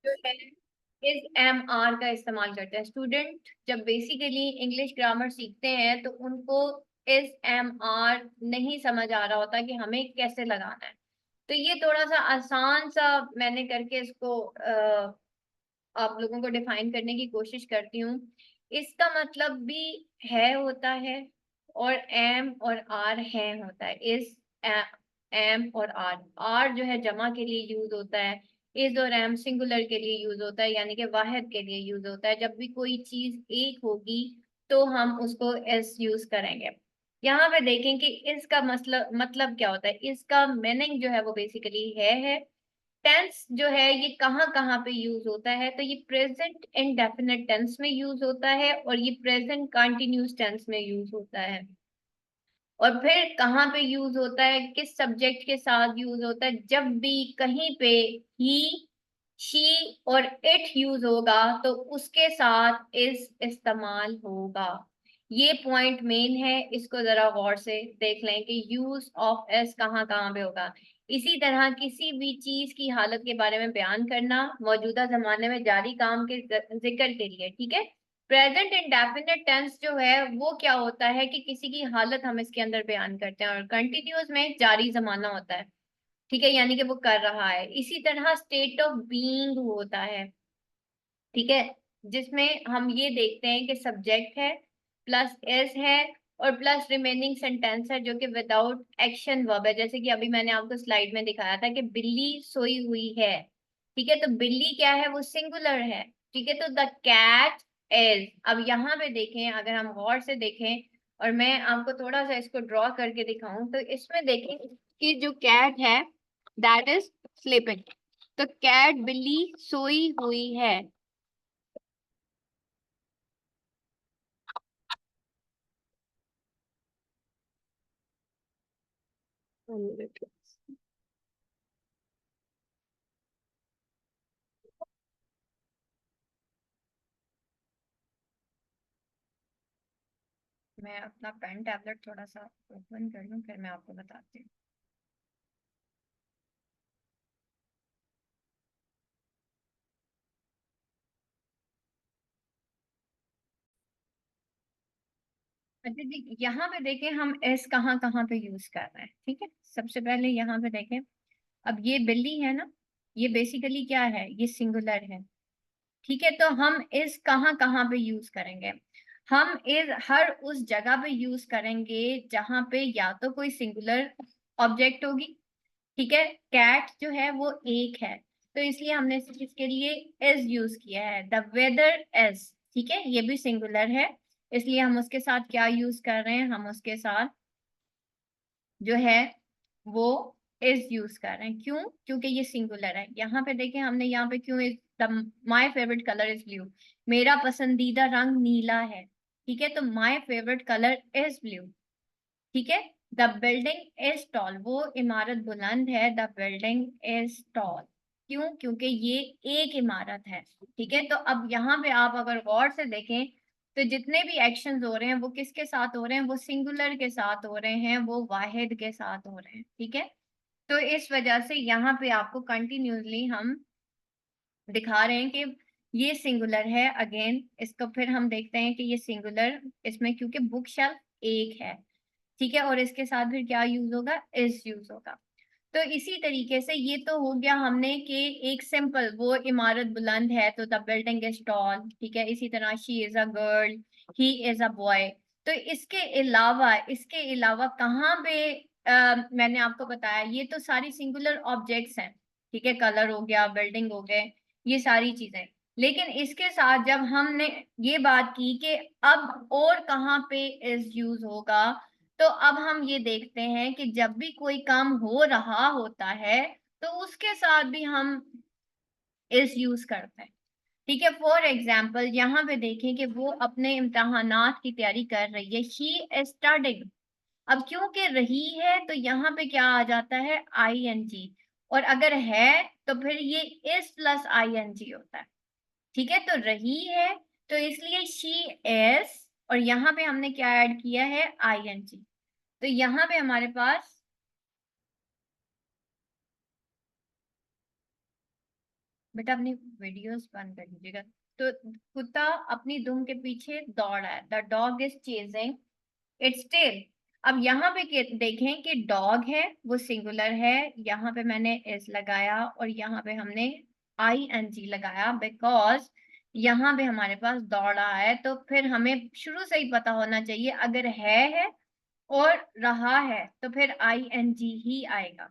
जो है इस एम आर का इस्तेमाल करते हैं। स्टूडेंट जब बेसिकली इंग्लिश ग्रामर सीखते हैं तो उनको इस एम आर नहीं समझ आ रहा होता कि हमें कैसे लगाना है। तो ये थोड़ा सा आसान सा मैंने करके इसको आप लोगों को डिफाइन करने की कोशिश करती हूँ। इसका मतलब भी है होता है, और एम और आर है होता है। इस एम और आर, आर जो है जमा के लिए यूज होता है, इस और एम सिंगुलर के लिए यूज होता है, यानी कि वाहिद के लिए यूज होता है। जब भी कोई चीज एक होगी तो हम उसको एस यूज करेंगे। यहाँ पे देखें कि इसका मतलब क्या होता है। इसका मीनिंग जो है वो बेसिकली है टेंस जो है ये कहाँ कहाँ पे यूज होता है। तो ये प्रेजेंट इंडेफिनिट टेंस में यूज होता है, और ये प्रेजेंट कंटिन्यूस टेंस में यूज होता है। और फिर कहाँ पे यूज होता है, किस सब्जेक्ट के साथ यूज होता है। जब भी कहीं पे ही, शी और इट यूज होगा तो उसके साथ इस इस्तेमाल होगा। ये पॉइंट मेन है, इसको जरा गौर से देख लें कि यूज ऑफ एस कहाँ कहाँ पे होगा। इसी तरह किसी भी चीज की हालत के बारे में बयान करना मौजूदा जमाने में जारी काम के जिक्र के लिए, ठीक है। प्रेजेंट इंडेफिनिट टेंस जो है वो क्या होता है कि किसी की हालत हम इसके अंदर बयान करते हैं, और कंटिन्यूअस में जारी जमाना होता है, ठीक है, यानी कि वो कर रहा है। इसी तरह स्टेट ऑफ बीइंग होता है, ठीक है, जिसमें हम ये देखते हैं कि सब्जेक्ट है प्लस एस है और प्लस रिमेनिंग सेंटेंस है जो कि विदाउट एक्शन वर्ब है। जैसे कि अभी मैंने आपको स्लाइड में दिखाया था कि बिल्ली सोई हुई है, ठीक है, तो बिल्ली क्या है, वो सिंगुलर है, ठीक है। तो द कैट इज, अब यहाँ पे देखें, अगर हम गौर से देखें और मैं आपको थोड़ा सा इसको ड्रॉ करके दिखाऊं तो इसमें देखें कि जो कैट है दैट इज स्लीपिंग। तो कैट बिल्ली सोई हुई है। मैं अपना पेन टैबलेट थोड़ा सा ओपन कर लूं, फिर मैं आपको बताती हूँ। अच्छा जी, यहाँ पे देखें हम एस कहाँ कहाँ पे यूज कर रहे हैं, ठीक है। सबसे पहले यहाँ पे देखें, अब ये बिल्ली है ना, ये बेसिकली क्या है, ये सिंगुलर है, ठीक है। तो हम इस कहाँ कहाँ पे यूज करेंगे, हम इस हर उस जगह पे यूज करेंगे जहां पे या तो कोई सिंगुलर ऑब्जेक्ट होगी, ठीक है। कैट जो है वो एक है, तो इसलिए हमने इस चीज के लिए एस यूज किया है। द वेदर एस, ठीक है, ये भी सिंगुलर है, इसलिए हम उसके साथ क्या यूज कर रहे हैं, हम उसके साथ जो है वो इज यूज कर रहे हैं। क्यों, क्योंकि ये सिंगुलर है। यहाँ पे देखें हमने यहाँ पे क्यों is, my favourite colour is blue, मेरा पसंदीदा रंग नीला है, ठीक है। तो my favourite colour is blue, ठीक है। द बिल्डिंग इज टॉल, वो इमारत बुलंद है। द बिल्डिंग इज टॉल, क्यों, क्योंकि ये एक इमारत है, ठीक है। तो अब यहाँ पे आप अगर गौर से देखें तो जितने भी एक्शंस हो रहे हैं वो किसके साथ हो रहे हैं, वो सिंगुलर के साथ हो रहे हैं, वो वाहिद के साथ हो रहे हैं, ठीक है। तो इस वजह से यहाँ पे आपको कंटिन्यूसली हम दिखा रहे हैं कि ये सिंगुलर है। अगेन इसको फिर हम देखते हैं कि ये सिंगुलर, इसमें क्योंकि बुक शेल्फ एक है, ठीक है, और इसके साथ फिर क्या यूज होगा, इज यूज होगा। तो इसी तरीके से ये तो हो गया हमने कि एक सिंपल, वो इमारत बुलंद है तो द बिल्डिंग इज टॉल, ठीक है। इसी तरह she is a girl, he is a boy. तो इसके अलावा कहाँ पे मैंने आपको बताया ये तो सारी सिंगुलर ऑब्जेक्ट्स हैं, ठीक है। कलर हो गया, बिल्डिंग हो गए, ये सारी चीजें। लेकिन इसके साथ जब हमने ये बात की कि अब और कहाँ पे इज यूज होगा, तो अब हम ये देखते हैं कि जब भी कोई काम हो रहा होता है तो उसके साथ भी हम इस यूज करते हैं, ठीक है। फॉर एग्जाम्पल यहाँ पे देखें कि वो अपने इम्तहानात की तैयारी कर रही है, शी इज स्टडिंग। अब क्योंकि रही है तो यहाँ पे क्या आ जाता है, आई एन जी, और अगर है तो फिर ये इस प्लस आई एन जी होता है, ठीक है। तो रही है तो इसलिए शी इज, और यहाँ पे हमने क्या ऐड किया है, आई एन जी। तो यहाँ पे हमारे पास बेटा अपनी वीडियोस बंद कर लीजिएगा। तो कुत्ता अपनी दुम के पीछे दौड़ा है, the dog is chasing its tail. अब यहाँ पे देखें कि डॉग है वो सिंगुलर है, यहाँ पे मैंने एस लगाया और यहाँ पे हमने आई एन जी लगाया, बिकॉज यहाँ पे हमारे पास दौड़ा है। तो फिर हमें शुरू से ही पता होना चाहिए अगर है और रहा है तो फिर आई एन जी ही आएगा।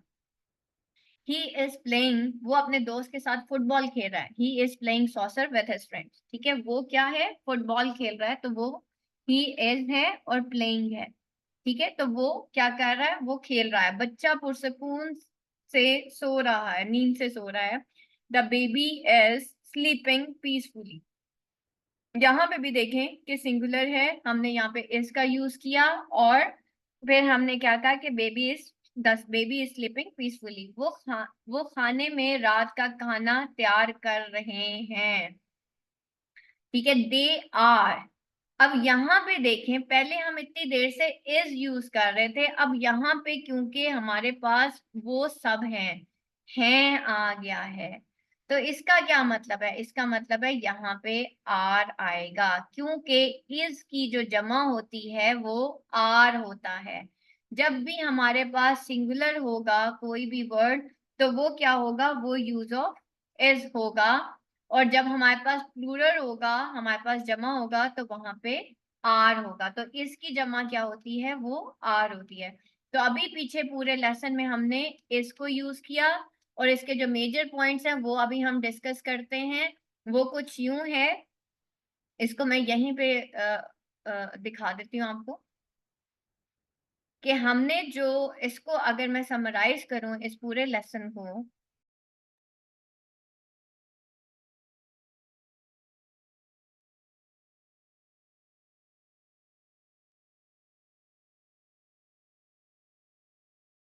ही इज प्लेइंग, वो अपने दोस्त के साथ फुटबॉल खेल रहा है। He is playing saucer with his friends. ठीक है, वो क्या है, फुटबॉल खेल रहा है, तो वो ही इज है और प्लेइंग है। ठीक है, तो वो क्या कर रहा है, वो खेल रहा है। बच्चा पुरसकून से सो रहा है, नींद से सो रहा है। The baby is sleeping peacefully. यहाँ पे भी देखें कि सिंगुलर है, हमने यहाँ पे इज का यूज किया और फिर हमने क्या कहा कि बेबी इज स्लीपिंग पीसफुली। वो खाने में रात का खाना तैयार कर रहे हैं। ठीक है, दे आर। अब यहाँ पे देखें, पहले हम इतनी देर से इज यूज कर रहे थे, अब यहाँ पे क्योंकि हमारे पास वो सब हैं आ गया है, तो इसका क्या मतलब है, इसका मतलब है यहाँ पे आर आएगा, क्योंकि इज की जो जमा होती है वो आर होता है। जब भी हमारे पास सिंगुलर होगा कोई भी वर्ड तो वो क्या होगा, वो यूज ऑफ इज होगा। और जब हमारे पास प्लूरल होगा, हमारे पास जमा होगा, तो वहां पे आर होगा। तो इसकी जमा क्या होती है, वो आर होती है। तो अभी पीछे पूरे लेसन में हमने इसको यूज किया और इसके जो मेजर पॉइंट्स हैं वो अभी हम डिस्कस करते हैं। वो कुछ यूं है, इसको मैं यहीं पे दिखा देती हूँ आपको कि हमने जो इसको, अगर मैं समराइज करूं इस पूरे लेसन को,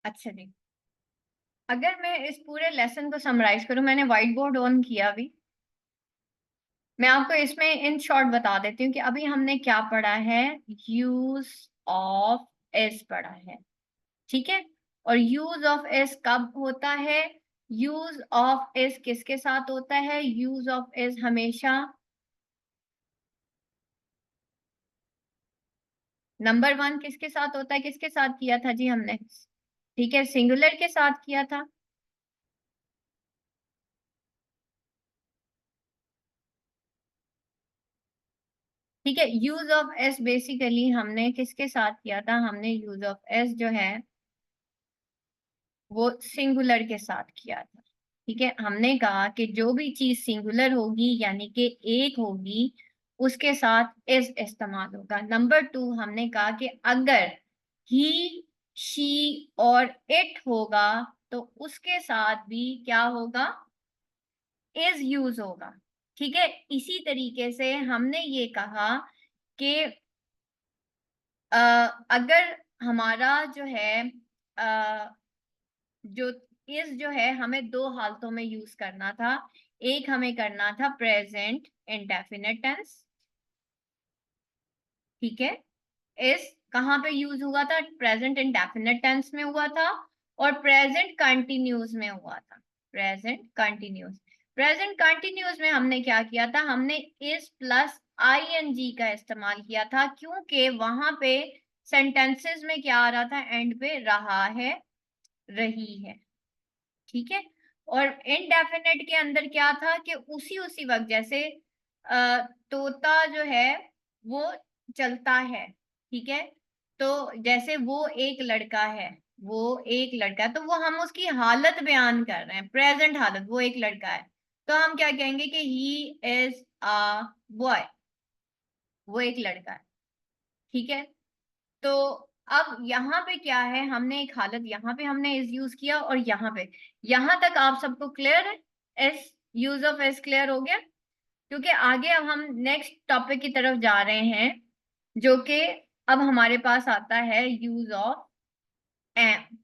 अच्छा जी, अगर मैं इस पूरे लेसन को समराइज करूं, मैंने व्हाइट बोर्ड ऑन किया अभी, मैं आपको इसमें इन शॉर्ट बता देती हूँ कि अभी हमने क्या पढ़ा है, यूज ऑफ एस पढ़ा है। ठीक है, और यूज ऑफ एस कब होता है, यूज ऑफ एस किसके साथ होता है, यूज ऑफ एस हमेशा नंबर वन किसके साथ होता है, किसके साथ किया था जी हमने, ठीक है, सिंगुलर के साथ किया था। ठीक है, यूज ऑफ एस बेसिकली हमने किसके साथ किया था, हमने यूज ऑफ एस जो है वो सिंगुलर के साथ किया था। ठीक है, हमने कहा कि जो भी चीज सिंगुलर होगी यानी कि एक होगी उसके साथ इस इस्तेमाल होगा। नंबर टू, हमने कहा कि अगर ही शी और इट होगा तो उसके साथ भी क्या होगा, इज यूज होगा। ठीक है, इसी तरीके से हमने ये कहा कि अगर हमारा जो है जो इस जो है हमें दो हालतों में यूज करना था। एक हमें करना था प्रेजेंट इंडेफिनिट टेंस। ठीक है, इस कहाँ पे यूज हुआ था, प्रेजेंट इंडेफिनिट टेंस में हुआ था और प्रेजेंट कंटिन्यूस में हुआ था। प्रेजेंट कंटिन्यूस में हमने क्या किया था, हमने इस प्लस आईएनजी का इस्तेमाल किया था, क्योंकि वहां पे सेंटेंसेस में क्या आ रहा था, एंड पे रहा है, रही है। ठीक है, और इनडेफिनेट के अंदर क्या था कि उसी उसी वक्त, जैसे तोता जो है वो चलता है। ठीक है, तो जैसे वो एक लड़का है, वो एक लड़का है, तो वो हम उसकी हालत बयान कर रहे हैं, प्रेजेंट हालत, वो एक लड़का है, तो हम क्या कहेंगे कि ही इज अ बॉय, वो एक लड़का है। ठीक है, तो अब यहाँ पे क्या है, हमने एक हालत यहाँ पे हमने इस यूज किया और यहाँ पे, यहाँ तक आप सबको क्लियर है, S use of S clear हो गया। क्योंकि आगे अब हम नेक्स्ट टॉपिक की तरफ जा रहे हैं, जो कि अब हमारे पास आता है यूज ऑफ एम।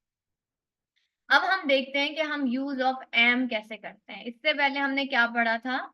अब हम देखते हैं कि हम यूज ऑफ एम कैसे करते हैं। इससे पहले हमने क्या पढ़ा था,